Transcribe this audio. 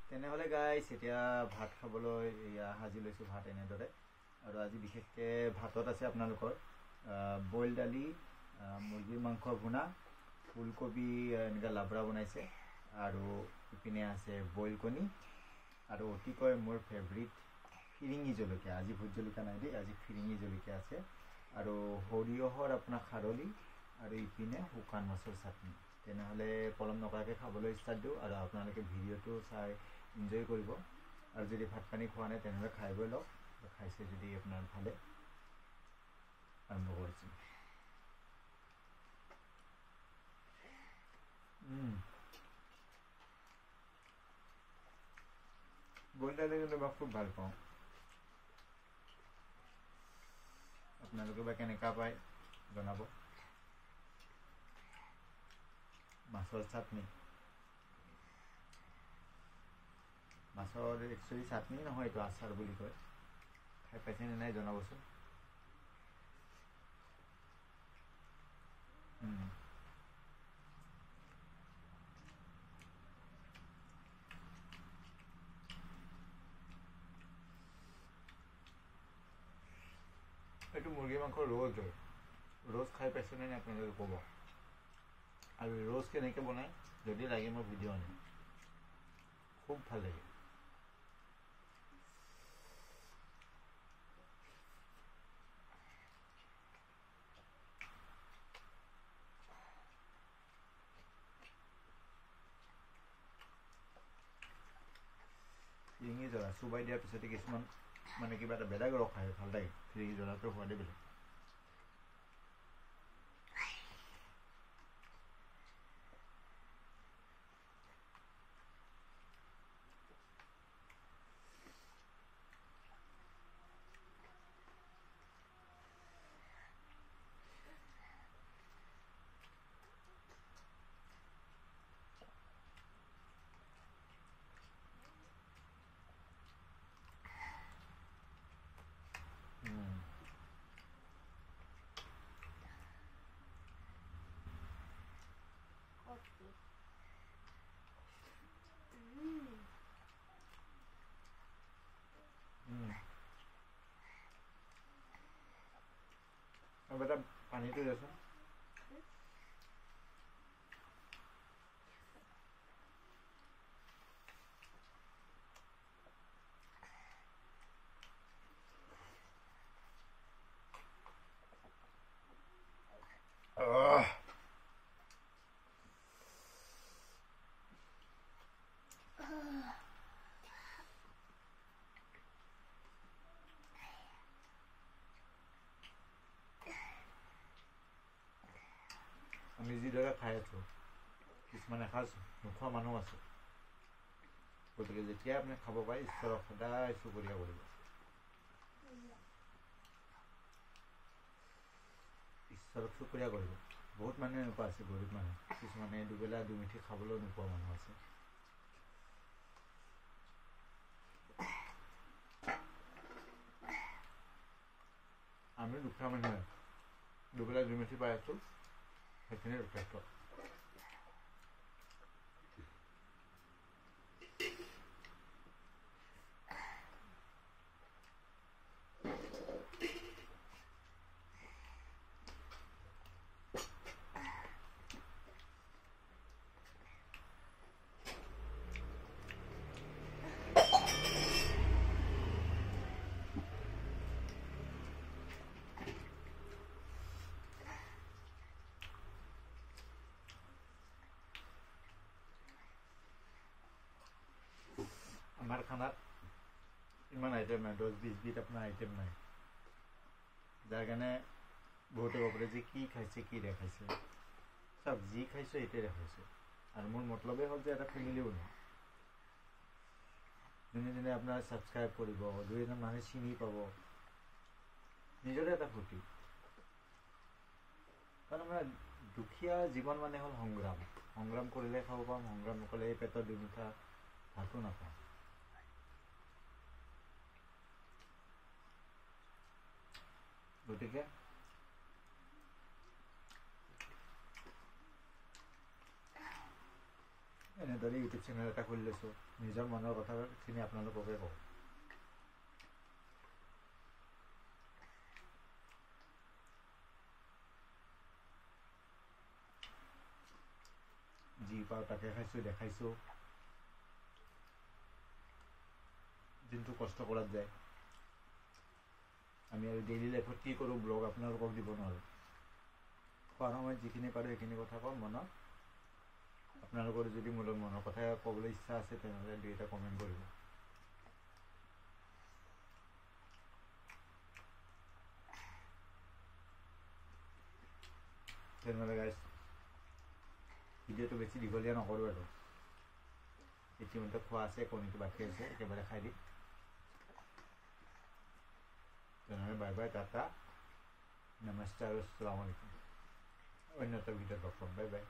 তেনেহ'লে গাইছ এতিয়া ভাত খাবলৈ সাজি লৈছোঁ ভাত এনেদৰে আৰু আজি বিশেষকৈ ভাতত আছে আপোনালোকৰ বইল দালি মুৰ্গীৰ মাংস ভুনা ফুলকবি এনেকৈ লাবৰা বনাইছে আৰু ইপিনে আছে বইল কণী আৰু অতিকৈ মোৰ ফেভৰিট ফিৰিঙি জলকীয়া আজি ভোট জলকীয়া নাই দেই আজি ফিৰিঙি জলকীয়া আছে আৰু সৰিয়হৰ আপোনাৰ খাৰলি আৰু ইপিনে শুকান মাছৰ চাটনি তেনেহ'লে পলম নকৰাকৈ খাবলৈ ষ্টাৰ্ট দিওঁ আৰু আপোনালোকে ভিডিঅ'টো চাই এনজয় কৰিব আৰু যদি ভাত পানী খোৱা নাই তেনেহ'লে খাই বৈ লওক খাইছে যদি আপোনাৰ ভালে আৰম্ভ কৰিছোঁ বইল দালি কিন্তু মই খুব ভাল পাওঁ আপোনালোকে বা কেনেকুৱা পায় জনাব মাছৰ চাটনি মাছৰ একচুৱেলি চাটনি নহয় এইটো আচাৰ বুলি কয় খাই পাইছেনে নাই জনাবচোন এইটো মুৰ্গী মাংসৰ ৰোজ হয় ৰোজ খাই পাইছেনে নাই আপোনালোকে ক'ব আৰু ৰোজ কেনেকৈ বনায় যদি লাগে মই ভিডিঅ' আনিম খুব ভাল লাগে ফিৰিঙি জ্বলা চুবাই দিয়াৰ পিছতে কিছুমান মানে কিবা এটা বেলেগ ৰস খায় ভাল লাগে ফিৰিঙি জ্বলাটোৰ সোৱাদে বেলেগ বেটা পানীটো দেচোন আমি যিদৰে খাই আছোঁ কিছুমান এসাঁজ নোখোৱা মানুহ আছে গতিকে যেতিয়াই আপুনি খাব পাৰে ঈশ্বৰক সদায় চুকৰীয়া কৰিব ঈশ্বৰক চুকৰীয়া কৰিব বহুত মানুহ এনেকুৱা আছে গৰীব মানুহ কিছুমানে দুবেলা দুমুঠি খাবলৈও নোপোৱা মানুহ আছে আমি দুখীয়া মানুহে দুবেলা দুমুঠি পাই আছোঁ সেইখিনি যথেষ্ট আমাৰ খানাত ইমান আইটেম নাই 10-20 বিধ আপোনাৰ আইটেম নাই যাৰ কাৰণে বহুতে ক'ব পাৰে যে কি খাইছে কি দেখাইছে চব যি খাইছোঁ এইটোৱে দেখাইছোঁ আৰু মোৰ মতলবেই হ'ল যে এটা ফেমিলি বনোৱা যোনে যোনে আপোনাৰ ছাবস্ক্ৰাইব কৰিব দুই এজন মানুহে চিনি পাব নিজৰে এটা ফূৰ্তি কাৰণ আমাৰ দুখীয়া জীৱন মানে হ'ল সংগ্ৰাম কৰিলে খাব পাম সংগ্ৰাম নকৰিলে এই পেটৰ দুমুঠা ভাতো নাপাওঁ গতিকে এনেদৰে ইউটিউব চেনেল এটা খুলি লৈছোঁ, নিজৰ মনৰ কথাখিনি আপোনালোককে কওঁ। যি পাওঁ তাকে খাইছোঁ, দেখাইছোঁ। দিনটো কষ্ট কৰাত যায়, আমি আৰু ডেইলি লাইফত কি কৰোঁ ব্লগ আপোনালোকক দিব নোৱাৰোঁ। খোৱাৰ সময়ত যিখিনি পাৰোঁ সেইখিনি কথা কওঁ মনত। আপোনালোকৰ যদি মোৰ মনৰ কথা ক'বলৈ ইচ্ছা আছে তেনেহ'লে দুই এটা কমেণ্ট কৰিব। তেনেহ'লে গাইজ ভিডিঅ'টো বেছি দীঘলীয়া নকৰোঁ আৰু। ইতিমধ্যে খোৱা আছে, কণীটো বাকী আছে, একেবাৰে খাই দিম। তেনেহ'লে বাই বাই, টাটা, নমস্তে আৰু আসসালামু আলাইকুম। অন্য এটা ভিডিঅ'ত লগ পাম, বাই বাই।